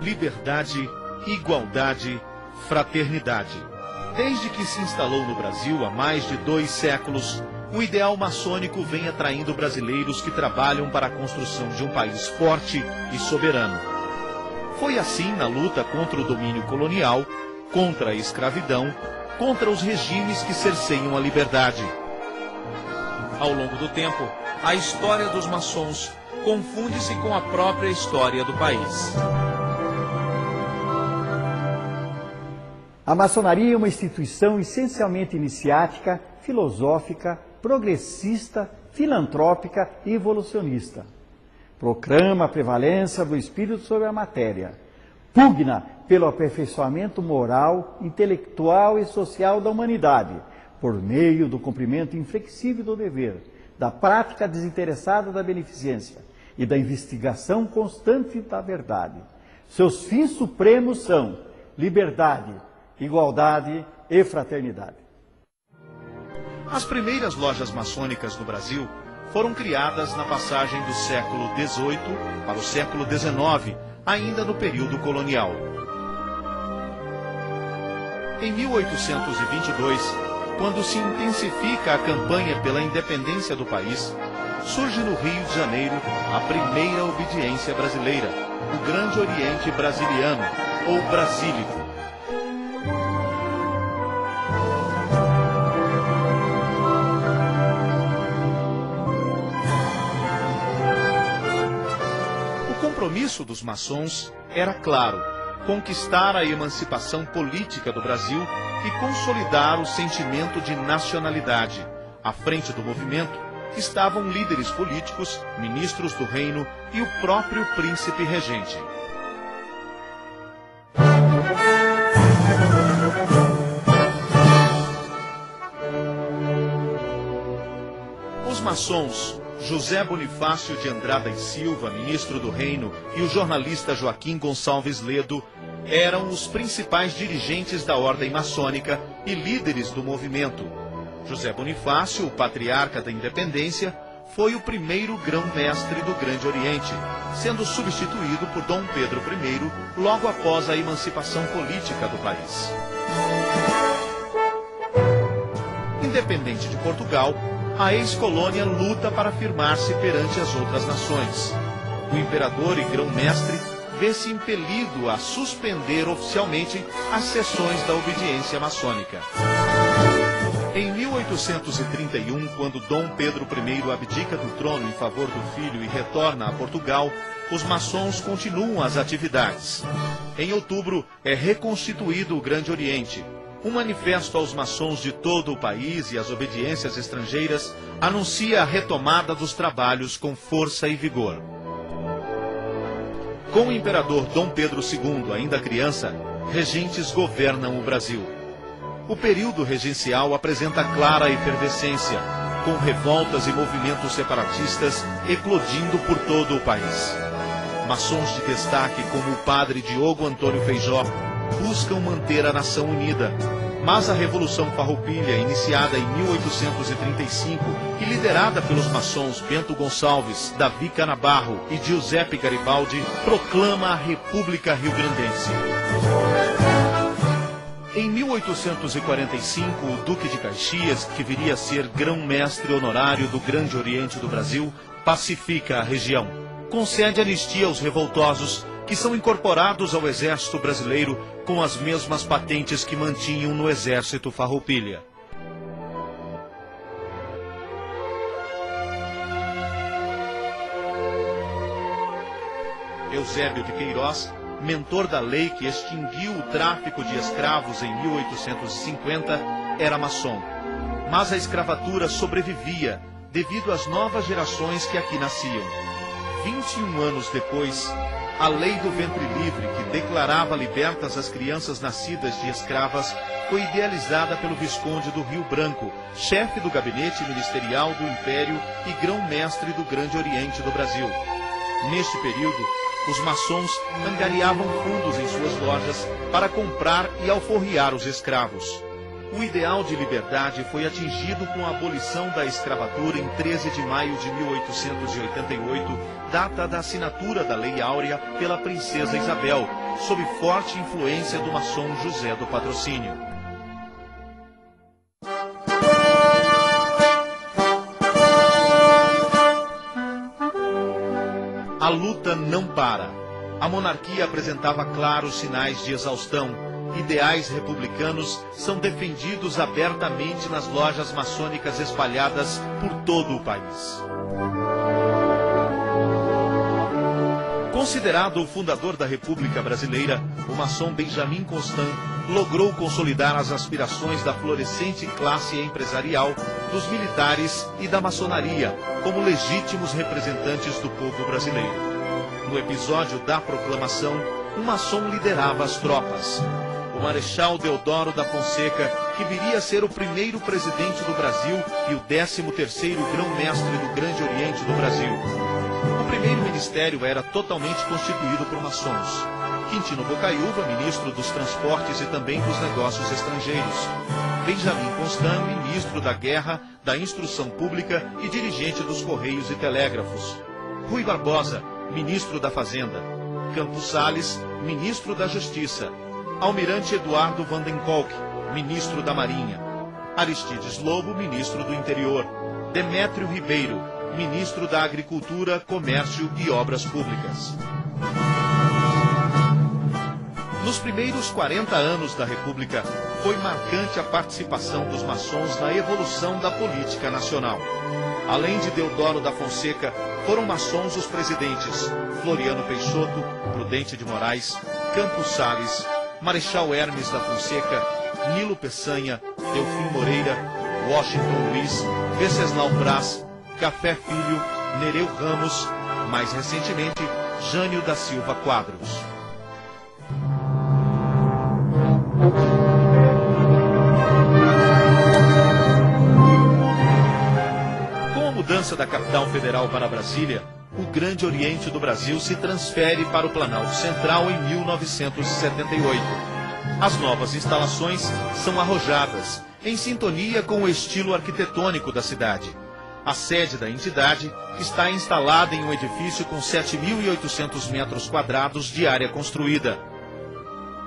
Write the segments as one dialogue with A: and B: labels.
A: Liberdade, igualdade, fraternidade. Desde que se instalou no Brasil há mais de 2 séculos, o ideal maçônico vem atraindo brasileiros que trabalham para a construção de um país forte e soberano. Foi assim na luta contra o domínio colonial, contra a escravidão, contra os regimes que cerceiam a liberdade. Ao longo do tempo, a história dos maçons confunde-se com a própria história do país.
B: A maçonaria é uma instituição essencialmente iniciática, filosófica, progressista, filantrópica e evolucionista. Proclama a prevalência do espírito sobre a matéria. Pugna pelo aperfeiçoamento moral, intelectual e social da humanidade, por meio do cumprimento inflexível do dever, da prática desinteressada da beneficência e da investigação constante da verdade. Seus fins supremos são liberdade, igualdade e fraternidade.
A: As primeiras lojas maçônicas no Brasil foram criadas na passagem do século XVIII para o século XIX, ainda no período colonial. Em 1822, quando se intensifica a campanha pela independência do país, surge no Rio de Janeiro a primeira obediência brasileira, o Grande Oriente Brasiliano, ou Brasílico. O compromisso dos maçons era claro: conquistar a emancipação política do Brasil e consolidar o sentimento de nacionalidade. À frente do movimento estavam líderes políticos, ministros do reino e o próprio príncipe regente. Os maçons José Bonifácio de Andrada e Silva, ministro do Reino, e o jornalista Joaquim Gonçalves Ledo eram os principais dirigentes da ordem maçônica e líderes do movimento. José Bonifácio, o patriarca da independência, foi o primeiro grão-mestre do Grande Oriente, sendo substituído por Dom Pedro I logo após a emancipação política do país. Independente de Portugal, a ex-colônia luta para afirmar-se perante as outras nações. O imperador e grão-mestre vê-se impelido a suspender oficialmente as sessões da obediência maçônica. Em 1831, quando Dom Pedro I abdica do trono em favor do filho e retorna a Portugal, os maçons continuam as atividades. Em outubro, é reconstituído o Grande Oriente. Um manifesto aos maçons de todo o país e às obediências estrangeiras anuncia a retomada dos trabalhos com força e vigor. Com o imperador Dom Pedro II, ainda criança, regentes governam o Brasil. O período regencial apresenta clara efervescência, com revoltas e movimentos separatistas eclodindo por todo o país. Maçons de destaque como o padre Diogo Antônio Feijó buscam manter a nação unida, mas a Revolução Farroupilha, iniciada em 1835 e liderada pelos maçons Bento Gonçalves, Davi Canabarro e Giuseppe Garibaldi, proclama a República Rio-Grandense. Em 1845, o Duque de Caxias, que viria a ser grão-mestre honorário do Grande Oriente do Brasil, pacifica a região. Concede anistia aos revoltosos, que são incorporados ao exército brasileiro com as mesmas patentes que mantinham no exército Farroupilha. Eusébio de Queiroz, mentor da lei que extinguiu o tráfico de escravos em 1850, era maçom. Mas a escravatura sobrevivia devido às novas gerações que aqui nasciam. 21 anos depois, a lei do ventre livre, que declarava libertas as crianças nascidas de escravas, foi idealizada pelo Visconde do Rio Branco, chefe do gabinete ministerial do Império e grão-mestre do Grande Oriente do Brasil. Neste período, os maçons angariavam fundos em suas lojas para comprar e alforriar os escravos. O ideal de liberdade foi atingido com a abolição da escravatura em 13 de maio de 1888, data da assinatura da Lei Áurea pela princesa Isabel, sob forte influência do maçom José do Patrocínio. A luta não para. A monarquia apresentava claros sinais de exaustão. Ideais republicanos são defendidos abertamente nas lojas maçônicas espalhadas por todo o país. Considerado o fundador da República Brasileira, o maçom Benjamin Constant logrou consolidar as aspirações da florescente classe empresarial, dos militares e da maçonaria como legítimos representantes do povo brasileiro. No episódio da proclamação, um maçom liderava as tropas. O Marechal Deodoro da Fonseca, que viria a ser o primeiro presidente do Brasil e o 13º grão-mestre do Grande Oriente do Brasil. O primeiro ministério era totalmente constituído por maçons. Quintino Bocaiúva, ministro dos Transportes e também dos Negócios Estrangeiros. Benjamin Constant, ministro da Guerra, da Instrução Pública e dirigente dos Correios e Telégrafos. Rui Barbosa, ministro da Fazenda. Campos Salles, ministro da Justiça. Almirante Eduardo Vandenkolk, ministro da Marinha. Aristides Lobo, ministro do Interior. Demétrio Ribeiro, ministro da Agricultura, Comércio e Obras Públicas. Nos primeiros 40 anos da República, foi marcante a participação dos maçons na evolução da política nacional. Além de Deodoro da Fonseca, foram maçons os presidentes Floriano Peixoto, Prudente de Moraes, Campos Salles, Marechal Hermes da Fonseca, Nilo Peçanha, Delfim Moreira, Washington Luiz, Venceslau Braz, Café Filho, Nereu Ramos, mais recentemente, Jânio da Silva Quadros. Com a mudança da capital federal para Brasília, o Grande Oriente do Brasil se transfere para o Planalto Central em 1978. As novas instalações são arrojadas, em sintonia com o estilo arquitetônico da cidade. A sede da entidade está instalada em um edifício com 7.800 metros quadrados de área construída.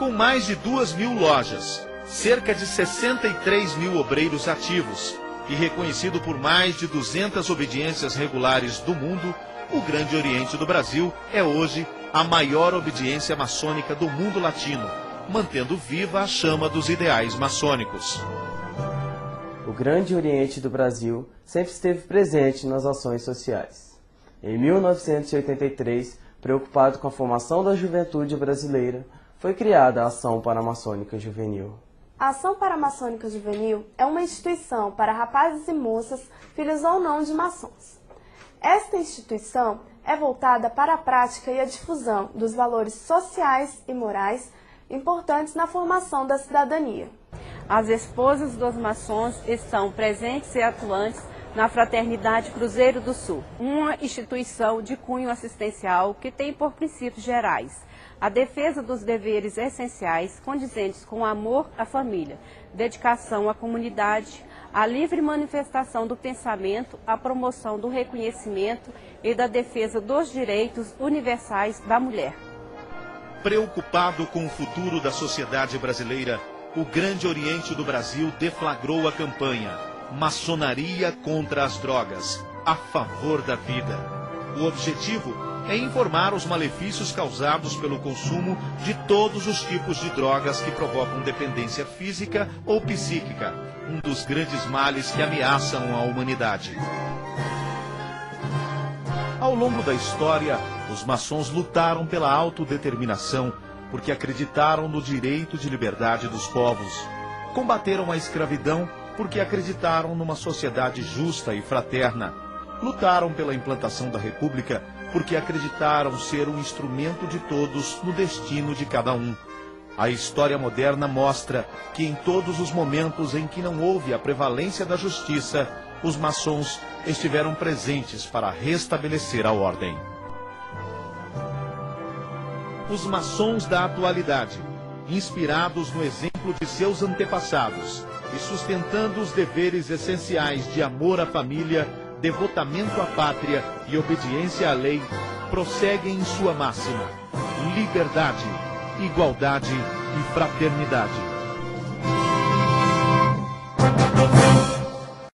A: Com mais de 2.000 lojas, cerca de 63 mil obreiros ativos e reconhecido por mais de 200 obediências regulares do mundo, o Grande Oriente do Brasil é hoje a maior obediência maçônica do mundo latino, mantendo viva a chama dos ideais maçônicos.
C: O Grande Oriente do Brasil sempre esteve presente nas ações sociais. Em 1983, preocupado com a formação da juventude brasileira, foi criada a Ação Paramaçônica Juvenil.
D: A Ação Paramaçônica Juvenil é uma instituição para rapazes e moças, filhos ou não de maçons. Esta instituição é voltada para a prática e a difusão dos valores sociais e morais importantes na formação da cidadania.
E: As esposas dos maçons estão presentes e atuantes na Fraternidade Cruzeiro do Sul, uma instituição de cunho assistencial que tem por princípios gerais a defesa dos deveres essenciais condizentes com o amor à família, dedicação à comunidade, a livre manifestação do pensamento, a promoção do reconhecimento e da defesa dos direitos universais da mulher.
A: Preocupado com o futuro da sociedade brasileira, o Grande Oriente do Brasil deflagrou a campanha Maçonaria contra as Drogas, a favor da vida. O objetivo é informar os malefícios causados pelo consumo de todos os tipos de drogas que provocam dependência física ou psíquica, um dos grandes males que ameaçam a humanidade. Ao longo da história, os maçons lutaram pela autodeterminação porque acreditaram no direito de liberdade dos povos. Combateram a escravidão porque acreditaram numa sociedade justa e fraterna. Lutaram pela implantação da República porque acreditaram ser um instrumento de todos no destino de cada um. A história moderna mostra que em todos os momentos em que não houve a prevalência da justiça, os maçons estiveram presentes para restabelecer a ordem. Os maçons da atualidade, inspirados no exemplo de seus antepassados e sustentando os deveres essenciais de amor à família, devotamento à pátria e obediência à lei, prosseguem em sua máxima: liberdade, igualdade e fraternidade.